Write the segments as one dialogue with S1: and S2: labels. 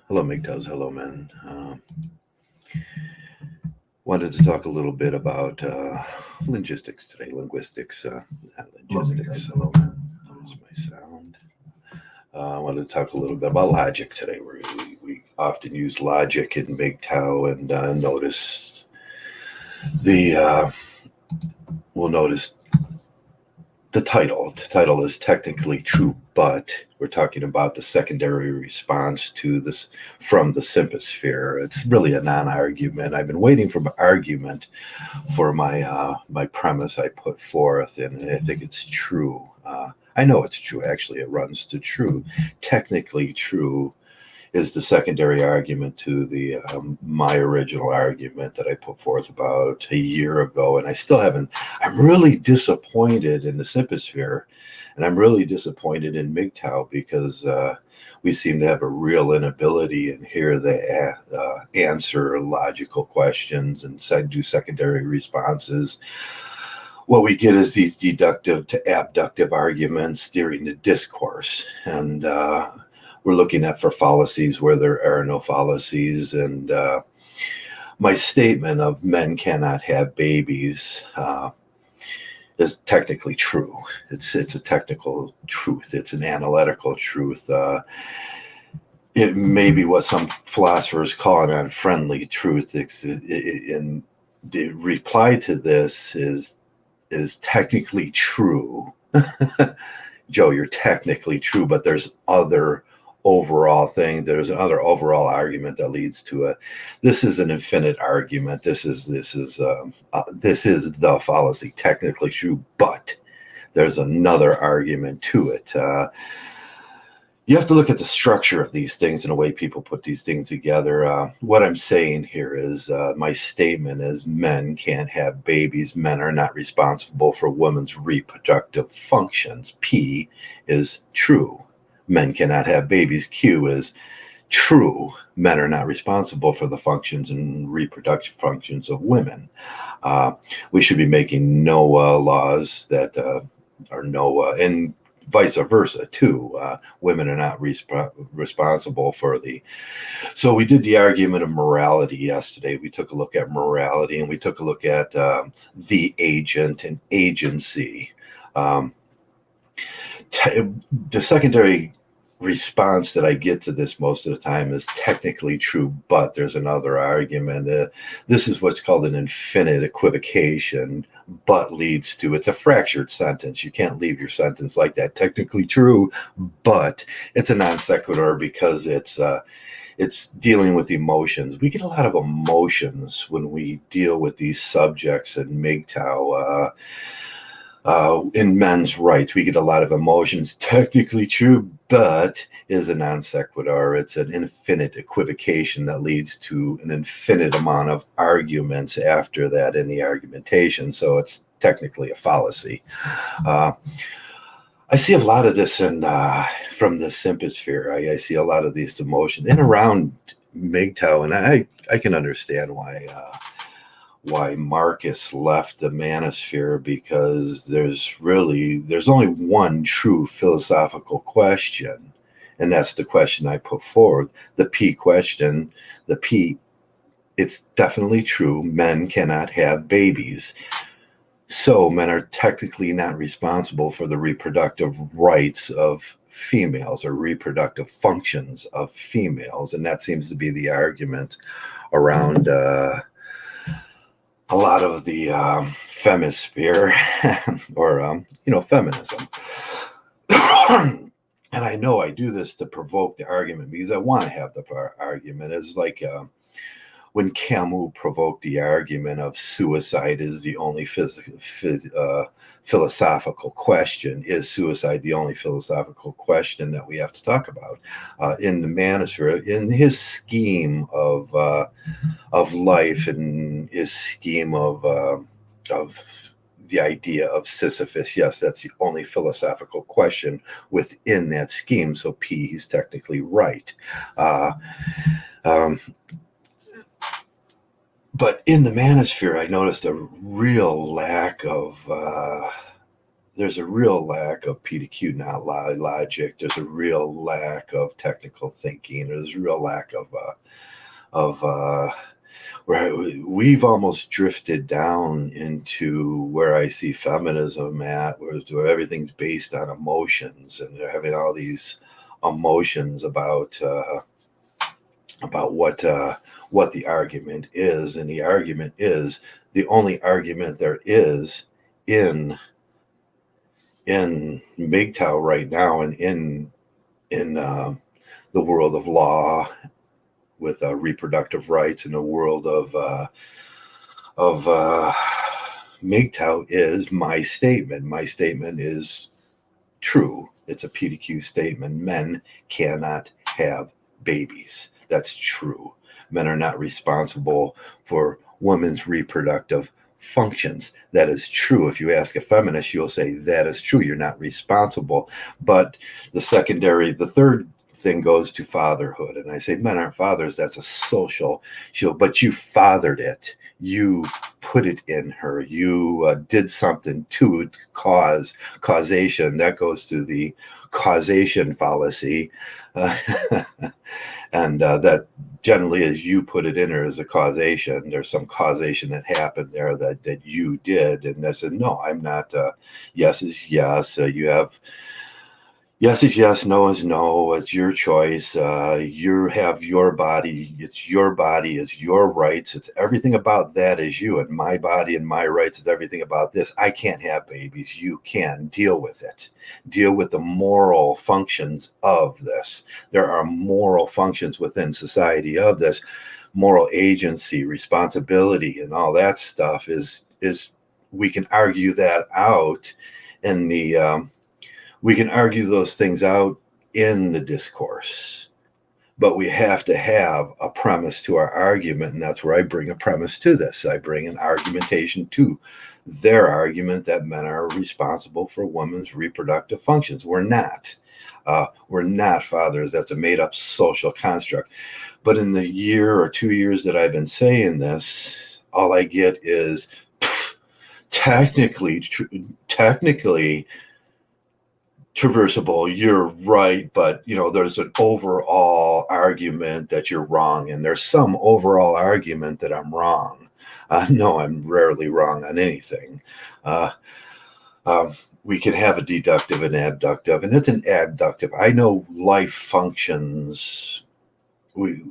S1: Hello, Mgtows. Hello, men. Wanted to talk a little bit about linguistics today. Linguistics, not logistics. Hello, man. There's my sound. I wanted to talk a little bit about logic today. We often use logic in Mgtow, and notice the we'll notice the title. The title is technically true, but we're talking about the secondary response to this from the simpusphere. It's really a non-argument. I've been waiting for an argument for my premise I put forth, and I think it's true. I know it's true. Actually, it runs to true. Technically true is the secondary argument to the my original argument that I put forth about a year ago, and I still haven't. I'm really disappointed in the simpusphere, and I'm really disappointed in Mgtow because we seem to have a real inability in here to answer logical questions and do secondary responses. What we get is these deductive to abductive arguments during the discourse, and we're looking at for fallacies where there are no fallacies. And my statement of men cannot have babies is technically true. It's a technical truth. It's an analytical truth. It may be what some philosophers call an unfriendly truth. And the reply to this is technically true. Joe, you're technically true, but there's other overall thing. There's another overall argument that leads to a. This is an infinite argument. This is the fallacy. Technically true, but there's another argument to it. You have to look at the structure of these things and the way people put these things together. What I'm saying here is my statement is men can't have babies. Men are not responsible for women's reproductive functions. P is true. Men cannot have babies. Q is true. Men are not responsible for the functions and reproductive functions of women. We should be making no laws that are no, and vice versa too. Women are not responsible for the. So we did the argument of morality yesterday. We took a look at morality, and we took a look at the agent and agency. The secondary response that I get to this most of the time is technically true, but there's another argument. This is what's called an infinite equivocation, but leads to, it's a fractured sentence. You can't leave your sentence like that. Technically true, but it's a non sequitur because it's dealing with emotions. We get a lot of emotions when we deal with these subjects in Mgtow. In men's rights, we get a lot of emotions. Technically true, but is a non sequitur. It's an infinite equivocation that leads to an infinite amount of arguments after that in the argumentation. So it's technically a fallacy. I see a lot of this in from the simpusphere. I see a lot of these emotions in around Mgtow, and I can understand why Marcus left the manosphere, because there's only one true philosophical question, and that's the question I put forth, the P question. The P, it's definitely true, men cannot have babies, so men are technically not responsible for the reproductive rights of females or reproductive functions of females. And that seems to be the argument around a lot of the femisphere or feminism. And I know I do this to provoke the argument because I want to have the argument. It's like when Camus provoked the argument of suicide is the only philosophical question. Is suicide the only philosophical question that we have to talk about in the manosphere, in his scheme of life, and his scheme of the idea of Sisyphus? Yes, that's the only philosophical question within that scheme. So P, he's technically right. But in the manosphere, I noticed a real lack of there's a real lack of P to Q, not logic. There's a real lack of technical thinking. There's a real lack of where we've almost drifted down into where I see feminism at, where everything's based on emotions, and they're having all these emotions about what the argument is, and the argument is the only argument there is in Mgtow right now, and in the world of law with reproductive rights, in the world of Mgtow is my statement. My statement is true. It's a P to Q statement. Men cannot have babies. That's true. Men are not responsible for women's reproductive functions. That is true. If you ask a feminist, you'll say that is true. You're not responsible. But the third thing goes to fatherhood. And I say, men aren't fathers. That's a social shield. But you fathered it. You put it in her. You did something to it, causation. That goes to the causation fallacy. And that generally, as you put it in her, as a causation. There's some causation that happened there that you did. And I said, no, I'm not. Yes is yes. You have yes is yes, no is no. It's your choice. You have your body. It's your body. It's your rights. It's everything about that is you. And my body and my rights is everything about this. I can't have babies. You can. Deal with it. Deal with the moral functions of this. There are moral functions within society of this. Moral agency, responsibility, and all that stuff is we can argue that out in the we can argue those things out in the discourse, but we have to have a premise to our argument, and that's where I bring a premise to this. I bring an argumentation to their argument that men are responsible for women's reproductive functions. We're not. We're not fathers. That's a made-up social construct. But in the year or 2 years that I've been saying this, all I get is technically traversable, you're right, but there's an overall argument that you're wrong, and there's some overall argument that I'm wrong. No, I'm rarely wrong on anything. We can have a deductive and abductive, and it's an abductive. I know life functions. We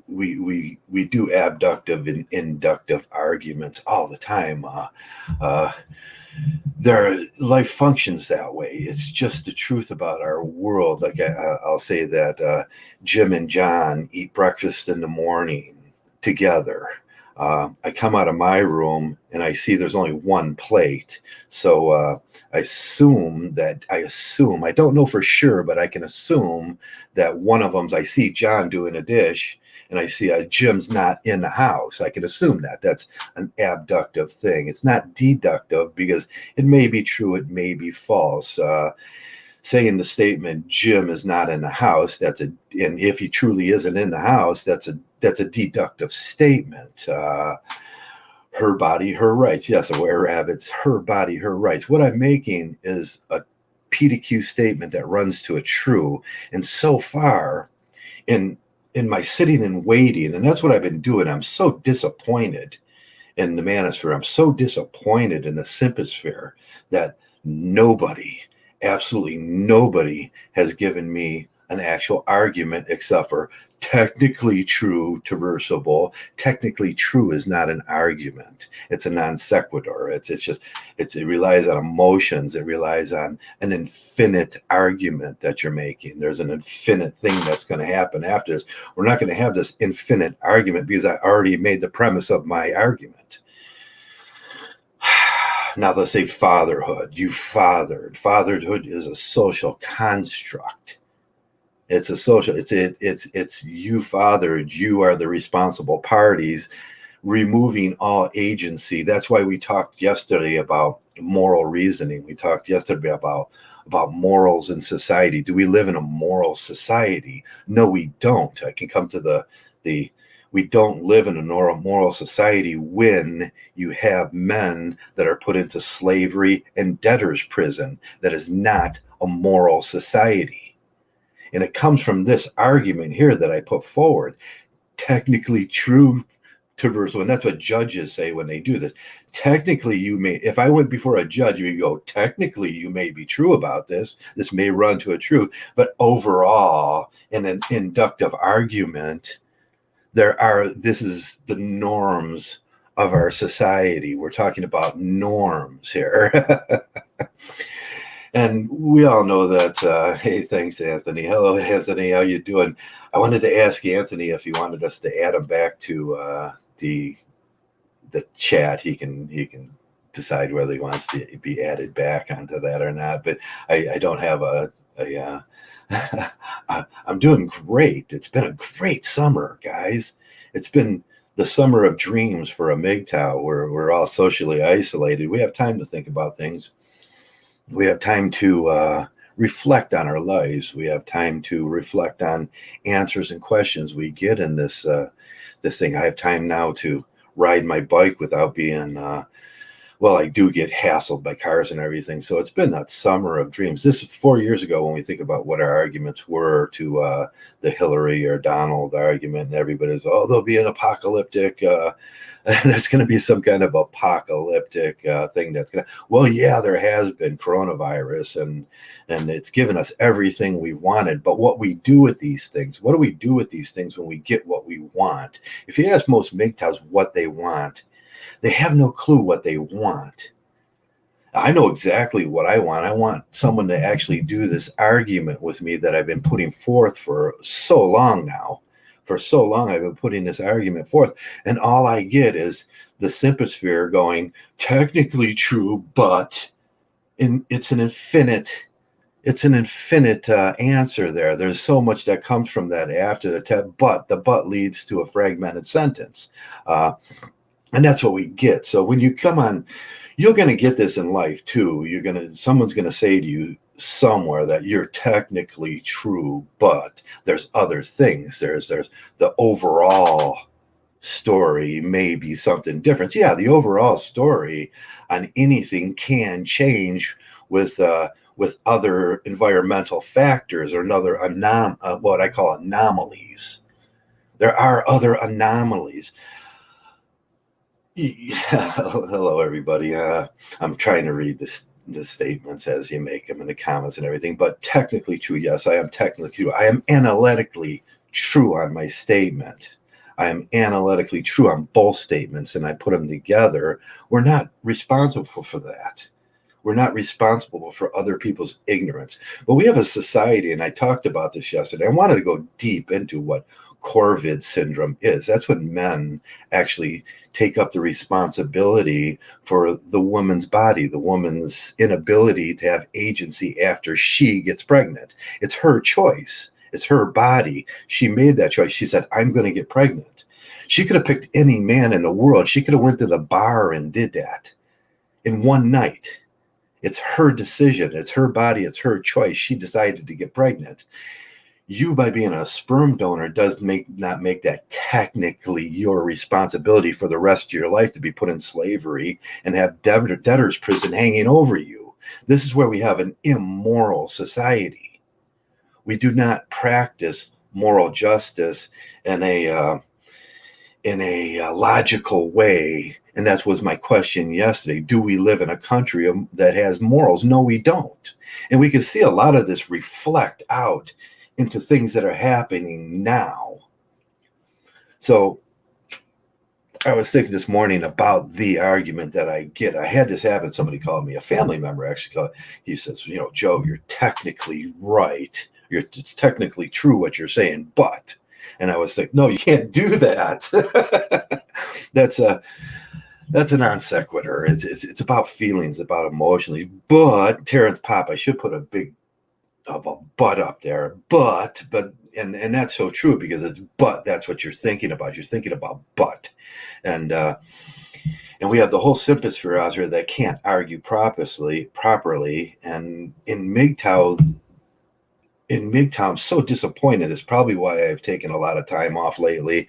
S1: do abductive and inductive arguments all the time. Life functions that way. It's just the truth about our world. Like I'll say that Jim and John eat breakfast in the morning together. I come out of my room and I see there's only one plate. So I assume, I don't know for sure, but I can assume that one of them, I see John doing a dish and I see Jim's not in the house. I can assume that. That's an abductive thing. It's not deductive because it may be true, it may be false. Saying the statement Jim is not in the house, and if he truly isn't in the house, that's a deductive statement. Her body, her rights. Yes, a were rabbits, her body, her rights. What I'm making is a P to Q statement that runs to a true. And so far, in my sitting and waiting, and that's what I've been doing, I'm so disappointed in the manosphere. I'm so disappointed in the simpusphere that absolutely nobody has given me an actual argument except for technically true, traversable. Technically true is not an argument. It's a non sequitur. It relies on emotions. It relies on an infinite argument that you're making. There's an infinite thing that's going to happen after this. We're not going to have this infinite argument because I already made the premise of my argument. Now let's say fatherhood. You fathered. Fatherhood is a social construct. It's a social. It's you fathered. You are the responsible parties, removing all agency. That's why we talked yesterday about moral reasoning. We talked yesterday about morals in society. Do we live in a moral society? No, we don't. I can come to We don't live in a moral society when you have men that are put into slavery and debtor's prison. That is not a moral society. And it comes from this argument here that I put forward. Technically true to verse 1. That's what judges say when they do this. Technically, you may, if I went before a judge, you go, technically, you may be true about this. This may run to a truth. But overall, in an inductive argument, this is the norms of our society. We're talking about norms here. And we all know that, hey, thanks, Anthony. Hello, Anthony. How you doing? I wanted to ask Anthony if he wanted us to add him back to the chat. He can decide whether he wants to be added back onto that or not. But I don't have I'm doing great. It's been a great summer, guys. It's been the summer of dreams for a Mgtow. We're all socially isolated. We have time to think about things. We have time to reflect on our lives. We have time to reflect on answers and questions we get in this thing. I have time now to ride my bike without being, well, I do get hassled by cars and everything. So it's been that summer of dreams. This is 4 years ago when we think about what our arguments were to the Hillary or Donald argument, and everybody's, oh, there'll be an apocalyptic, there's going to be some kind of apocalyptic thing that's going to, well, yeah, there has been coronavirus and it's given us everything we wanted. But what we do with these things, what do we do with these things when we get what we want? If you ask most Mgtows what they want, they have no clue what they want. I know exactly what I want. I want someone to actually do this argument with me that I've been putting forth for so long now. For so long, I've been putting this argument forth, and all I get is the simpusphere going, technically true, but it's an infinite answer there. There's so much that comes from that after the but. The but leads to a fragmented sentence. And that's what we get. So when you come on, you're going to get this in life too. Someone's going to say to you somewhere that you're technically true, but there's other things. There's the overall story may be something different. Yeah, the overall story on anything can change with other environmental factors or what I call anomalies. There are other anomalies. Yeah. Hello, everybody. I'm trying to read the statements as you make them in the comments and everything, but technically true. Yes, I am technically true. I am analytically true on my statement. I am analytically true on both statements, and I put them together. We're not responsible for that. We're not responsible for other people's ignorance. But we have a society, and I talked about this yesterday. I wanted to go deep into what Corvid syndrome is. That's when men actually take up the responsibility for the woman's body, the woman's inability to have agency after she gets pregnant. It's her choice. It's her body. She made that choice. She said, I'm going to get pregnant. She could have picked any man in the world. She could have went to the bar and did that in one night. It's her decision. It's her body. It's her choice. She decided to get pregnant. You, by being a sperm donor, does not make that technically your responsibility for the rest of your life to be put in slavery and have debtor's prison hanging over you. This is where we have an immoral society. We do not practice moral justice in a logical way. And that was my question yesterday. Do we live in a country that has morals? No, we don't. And we can see a lot of this reflect out into things that are happening now. So I was thinking this morning about the argument that I get. I had this happen. Somebody called me, a family member actually called. He says, Joe, you're technically right. It's technically true what you're saying, but. And I was like, no, you can't do that. That's a non sequitur. It's about feelings, about emotions. But Terrence Pop, I should put a big of a but up there, but and that's so true, because it's but that's what you're thinking about. You're thinking about but, and we have the whole simpusphere out here that can't argue properly. And in Mgtow, in Mgtow, I'm so disappointed. It's probably why I've taken a lot of time off lately.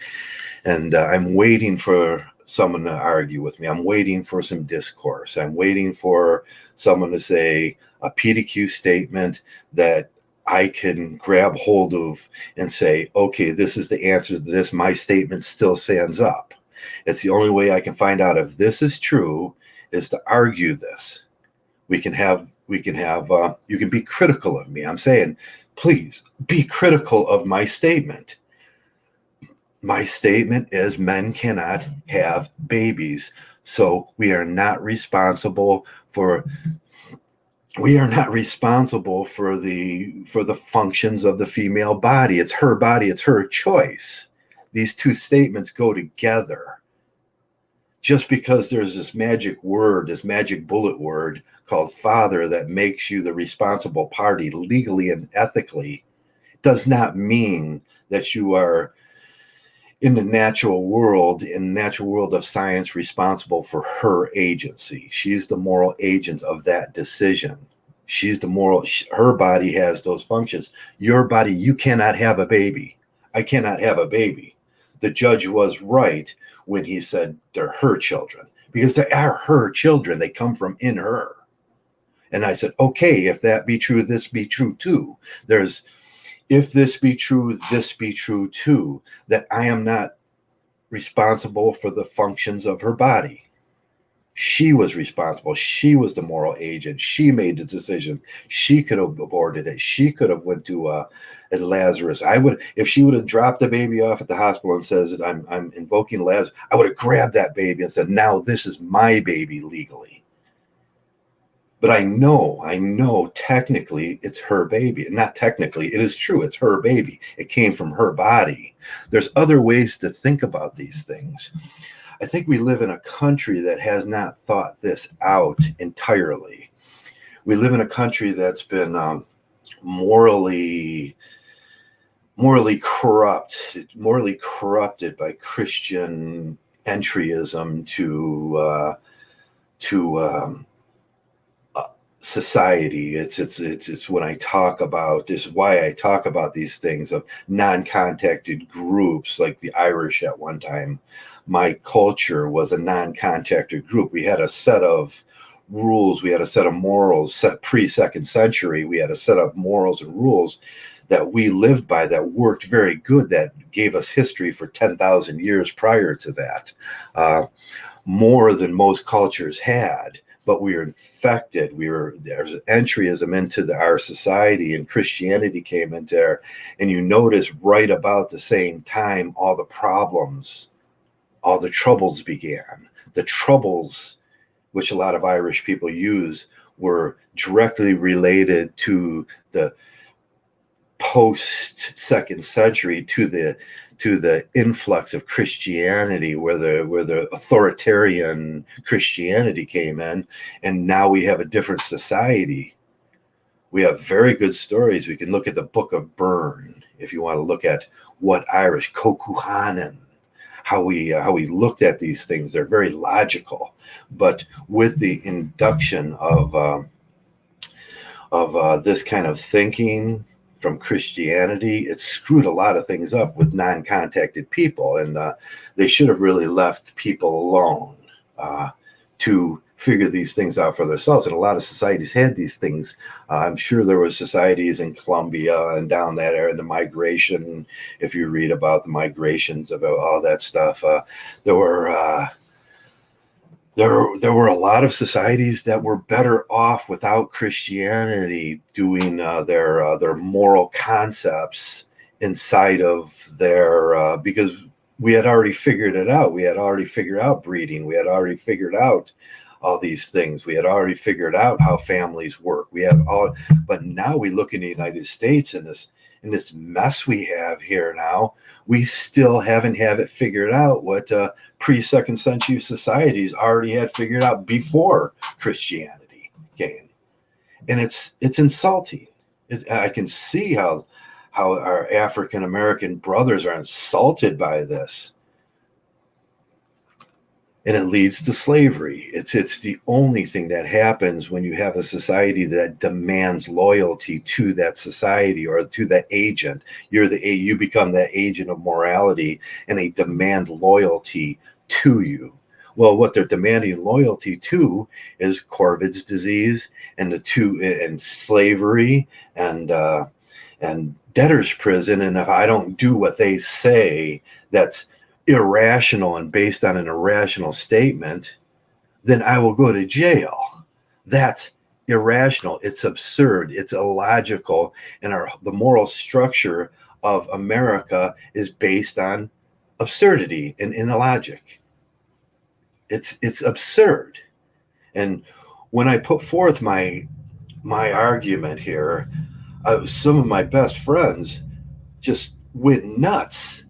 S1: And I'm waiting for someone to argue with me. I'm waiting for some discourse. I'm waiting for someone to say a PDQ statement that I can grab hold of and say, okay, this is the answer to this. My statement still stands up. It's the only way I can find out if this is true is to argue this. You can be critical of me. I'm saying, please be critical of my statement. My statement is men cannot have babies. So we are not responsible for the functions of the female body. It's her body, it's her choice. These two statements go together. Just because there's this magic word, this magic bullet word called father that makes you the responsible party legally and ethically, does not mean that you are in the natural world of science, responsible for her agency. She's the moral agent of that decision. Her body has those functions. Your body, you cannot have a baby. I cannot have a baby. The judge was right when he said they're her children, because they are her children. They come from in her. And I said, okay, if that be true, this be true too. If this be true, this be true too, that I am not responsible for the functions of her body. She was responsible. She was the moral agent. She made the decision. She could have aborted it. She could have went to Lazarus. If she would have dropped the baby off at the hospital and says, I'm invoking Lazarus, I would have grabbed that baby and said, now this is my baby legally. But I know technically it's her baby. Not technically, it is true, it's her baby. It came from her body. There's other ways to think about these things. I think we live in a country that has not thought this out entirely. We live in a country that's been morally corrupted by Christian entryism to society. It's when I talk about this, why I talk about these things of non-contacted groups, like the Irish at one time. My culture was a non-contacted group. We had a set of rules, we had a set of morals, set pre-second century. We had a set of morals and rules that we lived by that worked very good, that gave us history for 10,000 years prior to that, more than most cultures had. But we were infected. There's entryism into our society, and Christianity came into there. And you notice right about the same time, all the problems, all the troubles began. The troubles, which a lot of Irish people use, were directly related to the post-second century, to the influx of Christianity, where the authoritarian Christianity came in, and now we have a different society. We have very good stories. We can look at the Book of Byrne if you want to look at what Irish Cocuhanan, how we looked at these things. They're very logical, but with the induction of this kind of thinking from Christianity, it screwed a lot of things up with non-contacted people, and they should have really left people alone to figure these things out for themselves. And a lot of societies had these things. I'm sure there were societies in Colombia and down that area, the migration. If you read about the migrations, about all that stuff, there were a lot of societies that were better off without Christianity doing their moral concepts inside of their, because we had already figured it out. We had already figured out breeding. We had already figured out all these things. We had already figured out how families work. But now we look in the United States in this mess we have here now. We still haven't have it figured out what pre-second century societies already had figured out before Christianity came. And it's insulting. I can see how our African-American brothers are insulted by this. and it leads to slavery. It's the only thing that happens when you have a society that demands loyalty to that society or to that agent. You become that agent of morality, and they demand loyalty to you. Well, what they're demanding loyalty to is Corvid's disease and slavery and debtor's prison. And if I don't do what they say, that's irrational and based on an irrational statement, then I will go to jail. That's irrational. It's absurd. It's illogical. And the moral structure of America is based on absurdity and illogic. It's absurd. And when I put forth my argument here, some of my best friends just went nuts.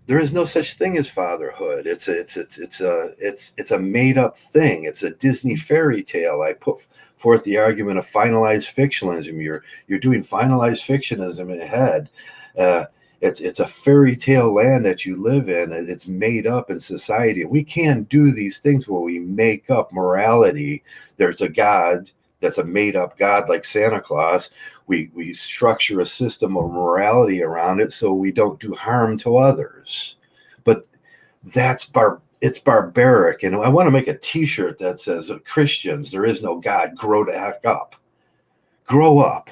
S1: There is no such thing as fatherhood. It's a made up thing. It's a Disney fairy tale. I put forth the argument of finalized fictionalism. You're doing finalized fictionalism in your head. It's a fairy tale land that you live in, and it's made up in society. We can't do these things where we make up morality. There's a God that's a made up God like Santa Claus. We structure a system of morality around it so we don't do harm to others. But it's barbaric. And I want to make a t-shirt that says, Christians, there is no God. Grow the heck up. Grow up.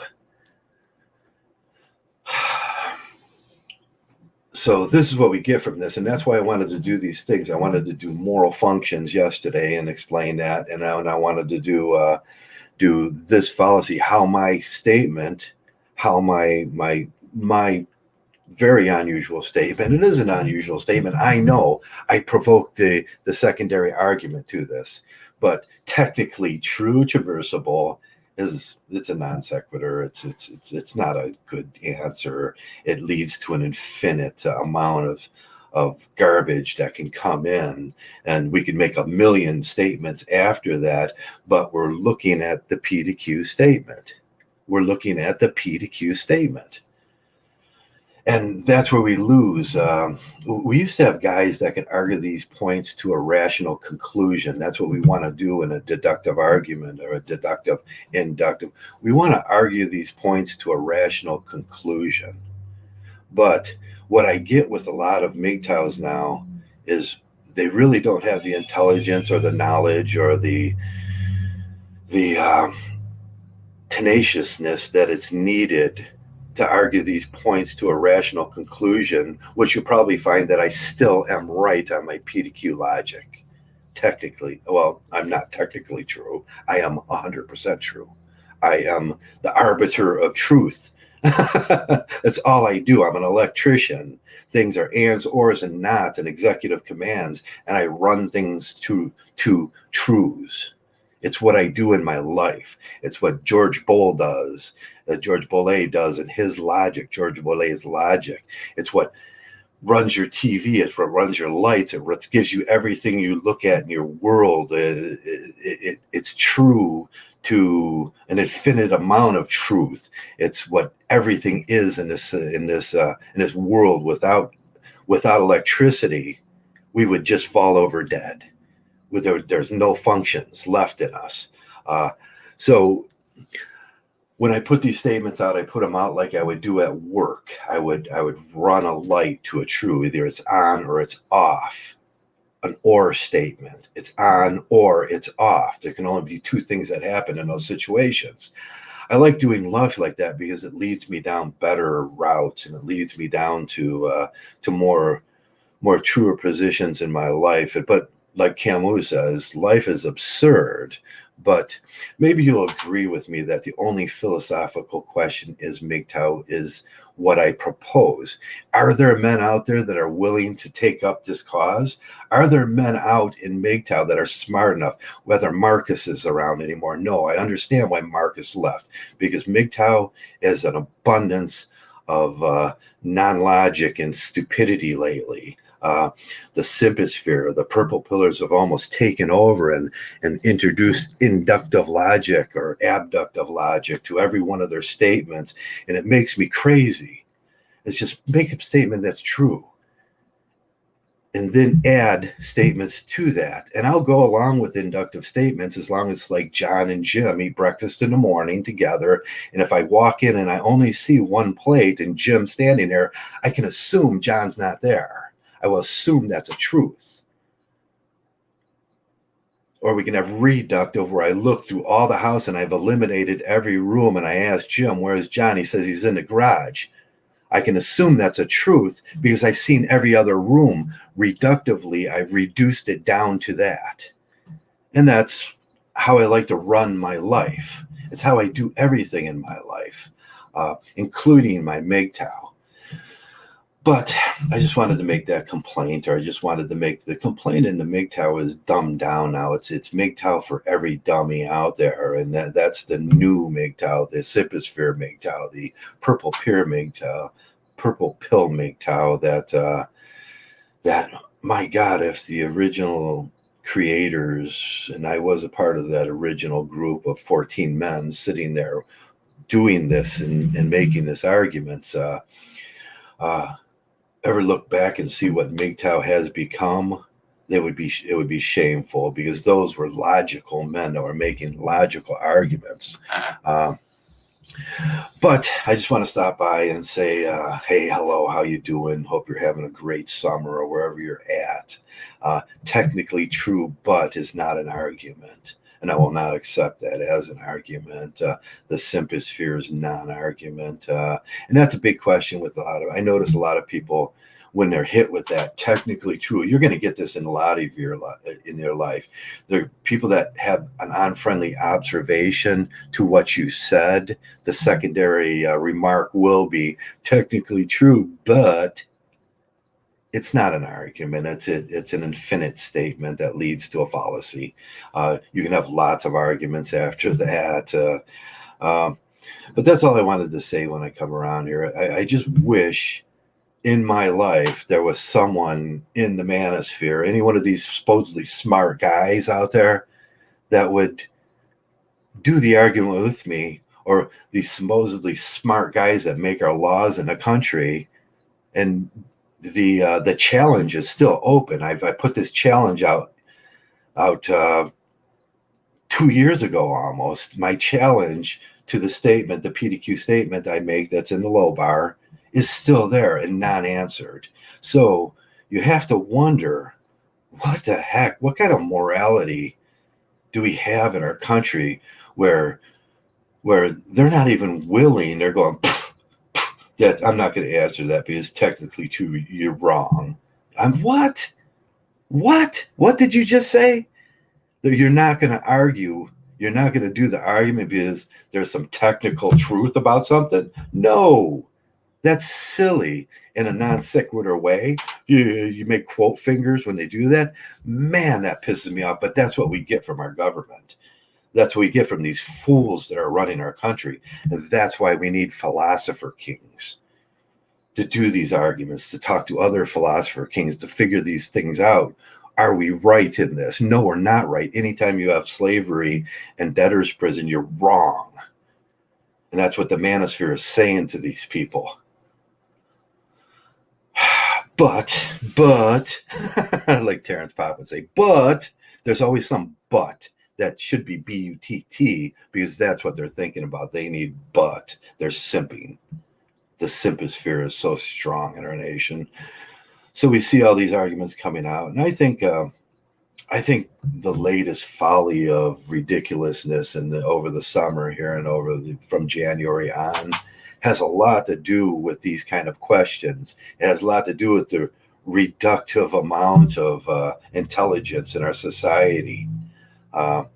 S1: So this is what we get from this, and that's why I wanted to do these things. I wanted to do moral functions yesterday and explain that, and I wanted to do this fallacy, how my statement, how my very unusual statement, it is an unusual statement, I know, I provoked the secondary argument to this, but technically true, traversable, it's a non sequitur. It's not a good answer. It leads to an infinite amount of garbage that can come in, and we can make a million statements after that, but we're looking at the P to Q statement. We're looking at the P to Q statement. And that's where we lose. We used to have guys that could argue these points to a rational conclusion. That's what we want to do in a deductive argument or a deductive inductive. We want to argue these points to a rational conclusion. But what I get with a lot of Mgtows now is they really don't have the intelligence or the knowledge or the tenaciousness that it's needed to argue these points to a rational conclusion, which you'll probably find that I still am right on my P to Q logic. Technically, well, I'm not technically true. I am 100% true. I am the arbiter of truth. That's all I do. I'm an electrician. Things are ands, ors, and nots and executive commands, and I run things to truths. It's what I do in my life. It's what George Bolle does. George Bolle does in his logic. George Bolle's logic. It's what runs your TV. It's what runs your lights. It gives you everything you look at in your world. It's true to an infinite amount of truth. It's what everything is in this world. Without electricity, we would just fall over dead. There's no functions left in us. So when I put these statements out, I put them out like I would do at work. I would run a light to a true, either it's on or it's off. An or statement. It's on or it's off. There can only be two things that happen in those situations. I like doing life like that because it leads me down better routes, and it leads me down to more truer positions in my life. But like Camus says, life is absurd. But maybe you'll agree with me that the only philosophical question is Mgtow is what I propose. Are there men out there that are willing to take up this cause? Are there men out in Mgtow that are smart enough, whether Marcus is around anymore? No, I understand why Marcus left, because Mgtow is an abundance of non-logic and stupidity lately. The simpusphere, the purple pillars have almost taken over and introduced inductive logic or abductive logic to every one of their statements, and it makes me crazy. It's just make a statement that's true. and then add statements to that. And I'll go along with inductive statements as long as, like, John and Jim eat breakfast in the morning together. And if I walk in and I only see one plate and Jim standing there, I can assume John's not there. I will assume that's a truth. Or we can have reductive, where I look through all the house and I've eliminated every room, and I ask Jim, where's John? He says he's in the garage. I can assume that's a truth because I've seen every other room. Reductively, I've reduced it down to that. And that's how I like to run my life. It's how I do everything in my life, including my Mgtow. But I just wanted to make that complaint, or I just wanted to make the complaint in the Mgtow is dumbed down now. It's Mgtow for every dummy out there, and that's the new Mgtow, the simpusphere Mgtow, the purple pill Mgtow, that my God, if the original creators, and I was a part of that original group of 14 men sitting there doing this and making this arguments, ever look back and see what Mgtow has become, it would be shameful, because those were logical men that were making logical arguments. But I just want to stop by and say, hey, hello, how you doing? Hope you're having a great summer or wherever you're at. Technically true, but is not an argument. And I will not accept that as an argument. The simpusphere is non-argument. And that's a big question with I notice a lot of people, when they're hit with that technically true, you're going to get this in a lot of in your life. There are people that have an unfriendly observation to what you said. The secondary remark will be technically true, but it's not an argument. It's an infinite statement that leads to a fallacy. You can have lots of arguments after that. But that's all I wanted to say when I come around here. I just wish in my life there was someone in the manosphere, any one of these supposedly smart guys out there, that would do the argument with me, or these supposedly smart guys that make our laws in the country. And the challenge is still open. I put this challenge out 2 years ago almost. My challenge to the statement, the PDQ statement I make that's in the low bar, is still there and not answered. So you have to wonder, what the heck? What kind of morality do we have in our country where they're not even willing? They're going, that I'm not going to answer that because technically true, you're wrong. What? What did you just say? That you're not going to argue. You're not going to do the argument because there's some technical truth about something? No, that's silly in a non sequitur way. You make quote fingers when they do that. Man, that pisses me off. But that's what we get from our government. That's what we get from these fools that are running our country. And that's why we need philosopher kings to do these arguments, to talk to other philosopher kings, to figure these things out. Are we right in this? No, we're not right. Anytime you have slavery and debtor's prison, you're wrong. And that's what the manosphere is saying to these people. But, like Terrence Popp would say, but there's always some but. That should be B-U-T-T, because that's what they're thinking about. They need but. They're simping. The simpusphere is so strong in our nation. So we see all these arguments coming out. And I think the latest folly of ridiculousness over the summer here and from January on has a lot to do with these kind of questions. It has a lot to do with the reductive amount of intelligence in our society. And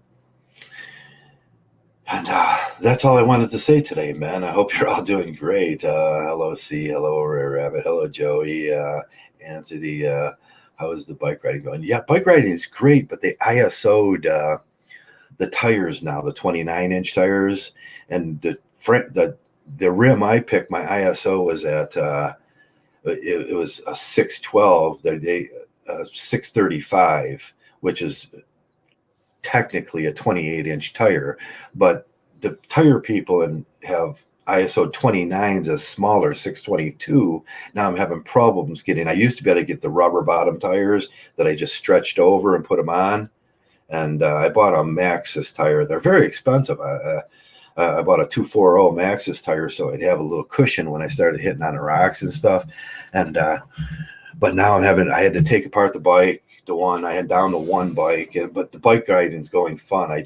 S1: that's all I wanted to say today, man. I hope you're all doing great. Hello, C. Hello, Ray Rabbit. Hello, Joey. Anthony. How is the bike riding going? Yeah, bike riding is great, but they ISO'd the tires now, the 29-inch tires. And the rim I picked, my ISO was at, it was a 612, 635, which is technically a 28-inch tire, but the tire people have ISO 29s a smaller 622. Now I'm having problems getting. I used to be able to get the rubber bottom tires that I just stretched over and put them on. And I bought a Maxxis tire. They're very expensive. I bought a 240 Maxxis tire so I'd have a little cushion when I started hitting on the rocks and stuff. And but now I had to take apart the bike. I had down to one bike, but the bike riding's going fun. I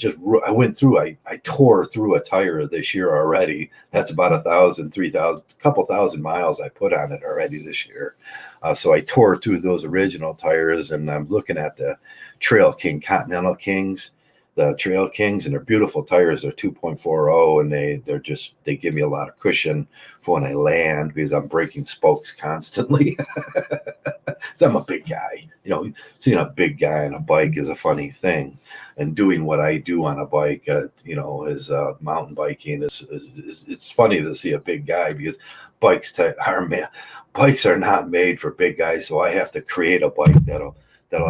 S1: tore through a tire this year already. That's about 1,000, 3,000, a couple thousand miles I put on it already this year. So I tore through those original tires, and I'm looking at the Trail King Continental Kings, the Trail Kings, and they're beautiful tires. They're 2.40, and they give me a lot of cushion for when I land because I'm breaking spokes constantly. So I'm a big guy. Seeing a big guy on a bike is a funny thing, and doing what I do on a bike, is mountain biking. It's funny to see a big guy because bikes are not made for big guys. So I have to create a bike that'll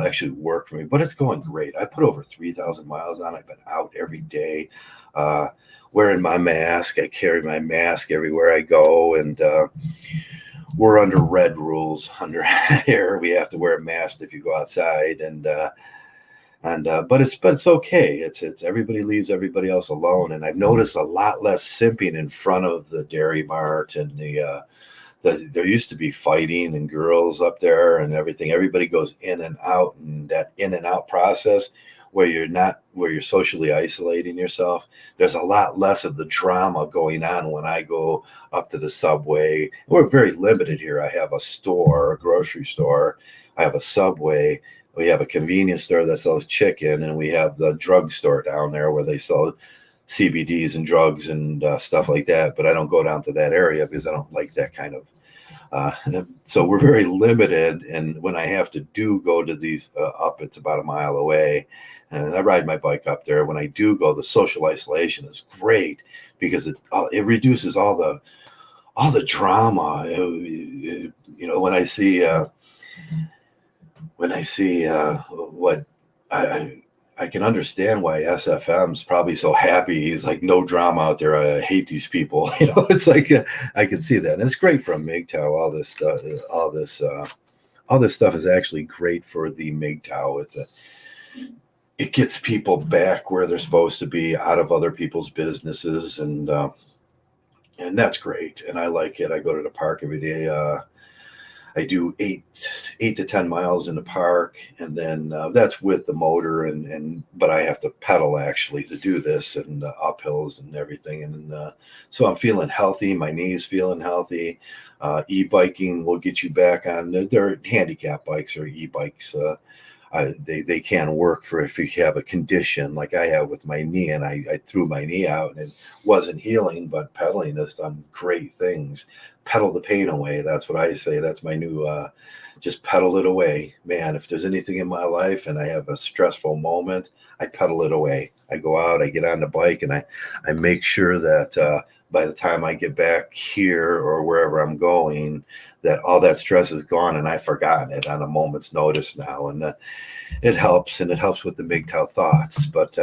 S1: actually work for me. But it's going great. I put over 3,000 miles on. I've been out every day, wearing my mask. I carry my mask everywhere I go, and we're under red rules under here. We have to wear a mask if you go outside, but it's okay. It's everybody leaves everybody else alone, and I've noticed a lot less simping in front of the Dairy Mart and there used to be fighting and girls up there and everything. Everybody goes in and out, and that in and out process where you're socially isolating yourself. There's a lot less of the drama going on when I go up to the subway. We're very limited here. I have a grocery store. I have a Subway. We have a convenience store that sells chicken, and we have the drugstore down there where they sell CBDs and drugs and stuff like that. But I don't go down to that area because I don't like that kind of. So we're very limited, and when I have to go to these it's about a mile away, and I ride my bike up there. When I do go, the social isolation is great because it reduces all the drama. When I see what I can understand why SFM's probably so happy. He's like, no drama out there. I hate these people. It's like I can see that. And it's great for Mgtow. All this stuff is actually great for the Mgtow. It gets people back where they're supposed to be, out of other people's businesses, and that's great. And I like it. I go to the park every day. I do 8 to 10 miles in the park, and then that's with the motor, but I have to pedal actually to do this, and uphills and everything, and so I'm feeling healthy. My knees feeling healthy. E-biking will get you back on. They're handicap bikes or e-bikes. They can work for if you have a condition like I have with my knee, and I threw my knee out and it wasn't healing, but pedaling has done great things. Pedal the pain away. That's what I say. That's my new, just pedal it away. Man, if there's anything in my life and I have a stressful moment, I pedal it away. I go out, I get on the bike, and I make sure that by the time I get back here or wherever I'm going, that all that stress is gone and I've forgotten it on a moment's notice now. And it helps, and it helps with the Mgtow thoughts. But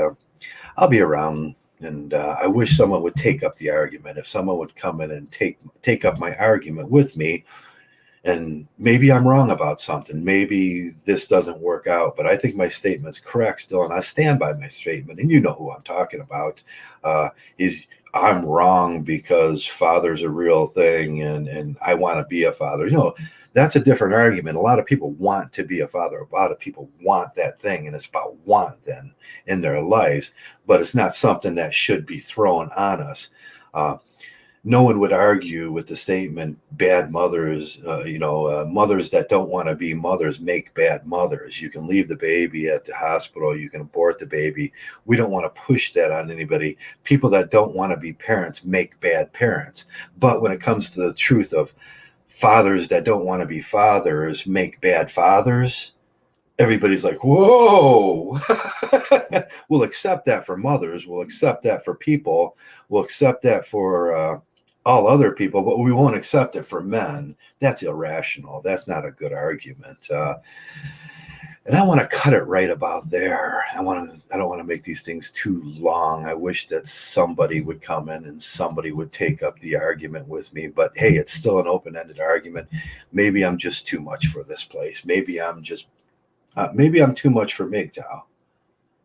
S1: I'll be around. And I wish someone would take up the argument. If someone would come in and take up my argument with me, and maybe I'm wrong about something. Maybe this doesn't work out, but I think my statement's correct still, and I stand by my statement. And you know who I'm talking about. I'm wrong because father's a real thing, and I want to be a father. That's a different argument. A lot of people want to be a father. A lot of people want that thing, and it's about want then in their lives, but it's not something that should be thrown on us. No one would argue with the statement, bad mothers, mothers that don't want to be mothers make bad mothers. You can leave the baby at the hospital. You can abort the baby. We don't want to push that on anybody. People that don't want to be parents make bad parents. But when it comes to the truth of fathers that don't want to be fathers make bad fathers, everybody's like, whoa. We'll accept that for mothers. We'll accept that for people. We'll accept that for all other people, but we won't accept it for men. That's irrational. That's not a good argument. And I want to cut it right about there. I don't want to make these things too long. I wish that somebody would come in and somebody would take up the argument with me. But hey, it's still an open-ended argument. Maybe I'm just too much for this place. Maybe I'm too much for Mgtow.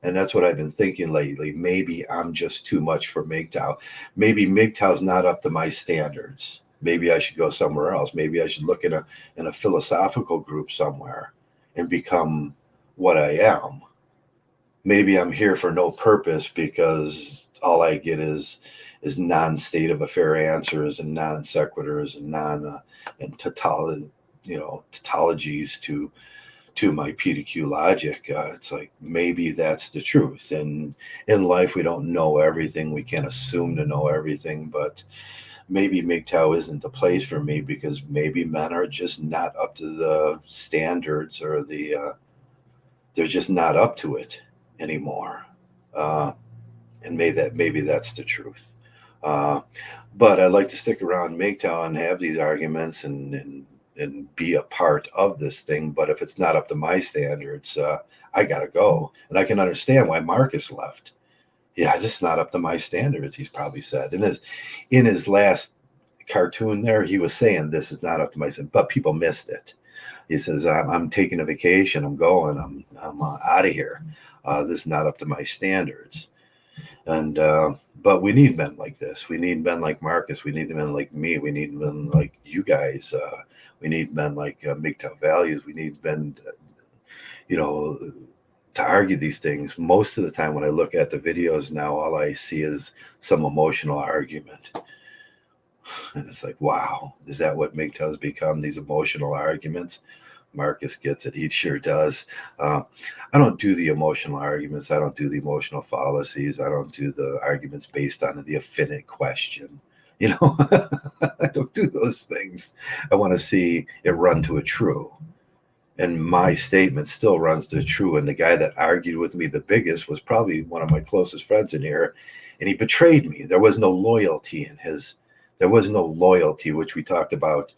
S1: And that's what I've been thinking lately. Maybe I'm just too much for Mgtow. Maybe Mgtow's not up to my standards. Maybe I should go somewhere else. Maybe I should look in a philosophical group somewhere and become what I am. Maybe I'm here for no purpose because all I get is non-state of affair answers and non sequiturs and tautologies to my PDQ logic. It's like maybe that's the truth. And in life, we don't know everything. We can't assume to know everything, but maybe Mgtow isn't the place for me because maybe men are just not up to the standards or they're just not up to it anymore. And maybe that's the truth. But I'd like to stick around Mgtow and have these arguments and be a part of this thing. But if it's not up to my standards, I got to go. And I can understand why Marcus left. Yeah, this is not up to my standards, he's probably said. In his last cartoon there, he was saying this is not up to my standards, but people missed it. He says, I'm taking a vacation, I'm going, I'm out of here. This is not up to my standards. And but we need men like this. We need men like Marcus. We need men like me. We need men like you guys. We need men like Mgtow values. We need men, to argue these things. Most of the time when I look at the videos now, all I see is some emotional argument. And it's like, wow, is that what Mgtow's become, these emotional arguments? Marcus gets it. He sure does. I don't do the emotional arguments. I don't do the emotional fallacies. I don't do the arguments based on the infinite question. I don't do those things. I want to see it run to a true. And my statement still runs to true. And the guy that argued with me the biggest was probably one of my closest friends in here. And he betrayed me. There was no loyalty there was no loyalty, which we talked about.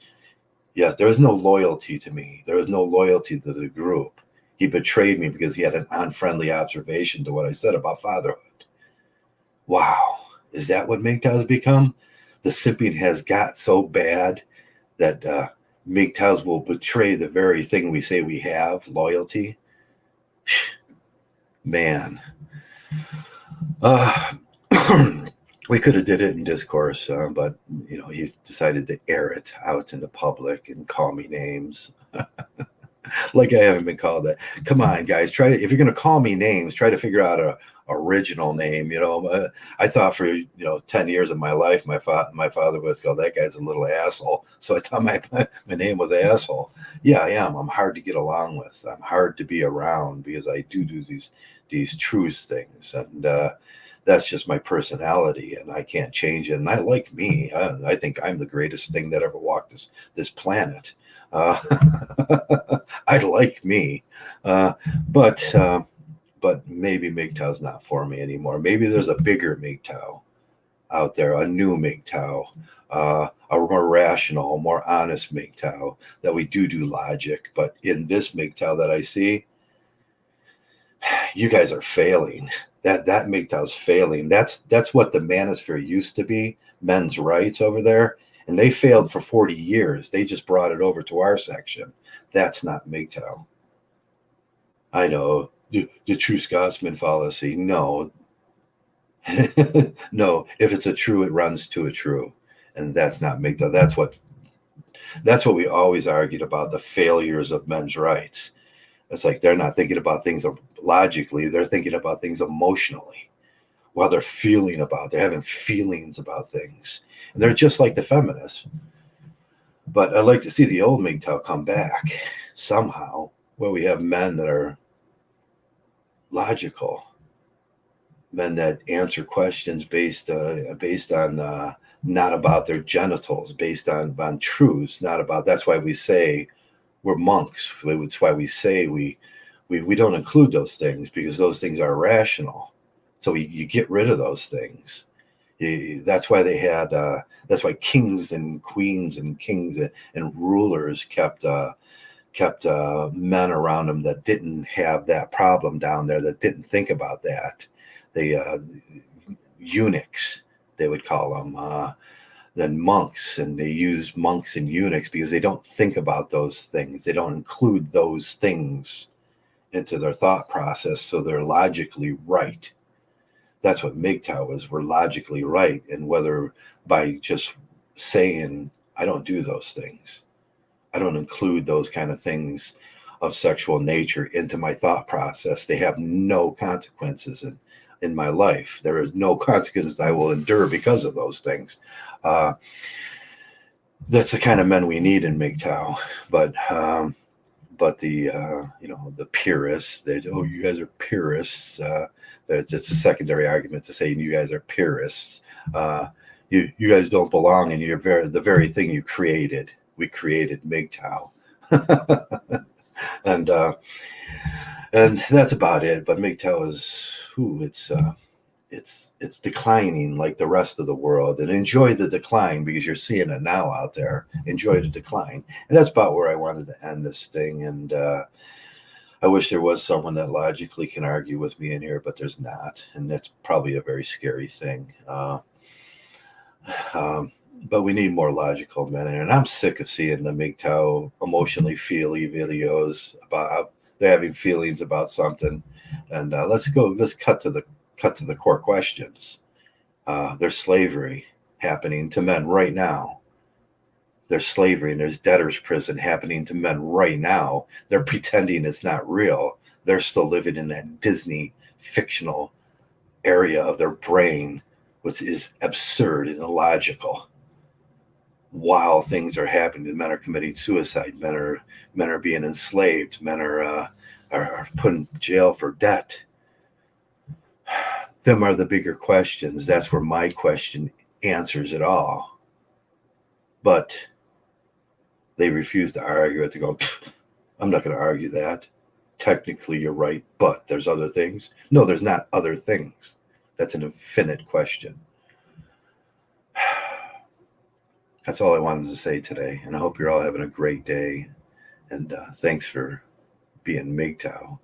S1: Yeah, there was no loyalty to me. There was no loyalty to the group. He betrayed me because he had an unfriendly observation to what I said about fatherhood. Wow. Is that what Mgtow has become? The simping has got so bad that Mgtows will betray the very thing we say we have, loyalty. Man. We could have did it in discourse, but he decided to air it out in the public and call me names. Like I haven't been called that. Come on, guys, if you're going to call me names, try to figure out a original name. I thought for 10 years of my life, my father was called, that guy's a little asshole. So I thought my name was asshole. Yeah, I am. I'm hard to get along with. I'm hard to be around because I do these truth things, and that's just my personality, and I can't change it. And I like me. I think I'm the greatest thing that ever walked this planet. I like me, but maybe Mgtow's not for me anymore. Maybe there's a bigger Mgtow out there, a new Mgtow, a more rational, more honest Mgtow that we do logic. But in this Mgtow that I see, you guys are failing. That Mgtow's failing. That's what the manosphere used to be, men's rights over there. And they failed for 40 years. They just brought it over to our section. That's not Mgtow. I know, the true Scotsman fallacy. No. No, if it's a true, it runs to a true. And that's not Mgtow. That's what we always argued about, the failures of men's rights. It's like they're not thinking about things logically. They're thinking about things emotionally. While they're having feelings about things. And they're just like the feminists. But I'd like to see the old Mgtow come back somehow, where we have men that are logical, men that answer questions based on not about their genitals, based on truths, not about. That's why we say we're monks. It's why we say we don't include those things, because those things are irrational. So you get rid of those things. That's why they had. That's why kings and queens and kings and rulers kept kept men around him that didn't have that problem down there, that didn't think about that. They eunuchs, they would call them, then monks, and they use monks and eunuchs because they don't think about those things. They don't include those things into their thought process, so they're logically right. That's what Mgtow is. We're logically right, and whether by just saying, I don't do those things, I don't include those kind of things of sexual nature into my thought process, they have no consequences in my life. There is no consequences I will endure because of those things. That's the kind of men we need in Mgtow. But the the purists, you guys are purists. It's a secondary argument to say you guys are purists. You guys don't belong in the very thing you created. We created Mgtow. and that's about it. But Mgtow is it's declining like the rest of the world, and enjoy the decline because you're seeing it now out there. Enjoy the decline. And that's about where I wanted to end this thing. And I wish there was someone that logically can argue with me in here, but there's not. And that's probably a very scary thing. But we need more logical men in here. And I'm sick of seeing the Mgtow emotionally feely videos about how they're having feelings about something. And let's cut to the core questions. There's slavery happening to men right now. There's slavery and there's debtor's prison happening to men right now. They're pretending it's not real. They're still living in that Disney fictional area of their brain, which is absurd and illogical. While things are happening, men are committing suicide. Men are being enslaved. Men are put in jail for debt. Them are the bigger questions. That's where my question answers it all. But they refuse to argue it, to go, I'm not going to argue that. Technically, you're right, but there's other things. No, there's not other things. That's an infinite question. That's all I wanted to say today. And I hope you're all having a great day. And thanks for being Mgtow.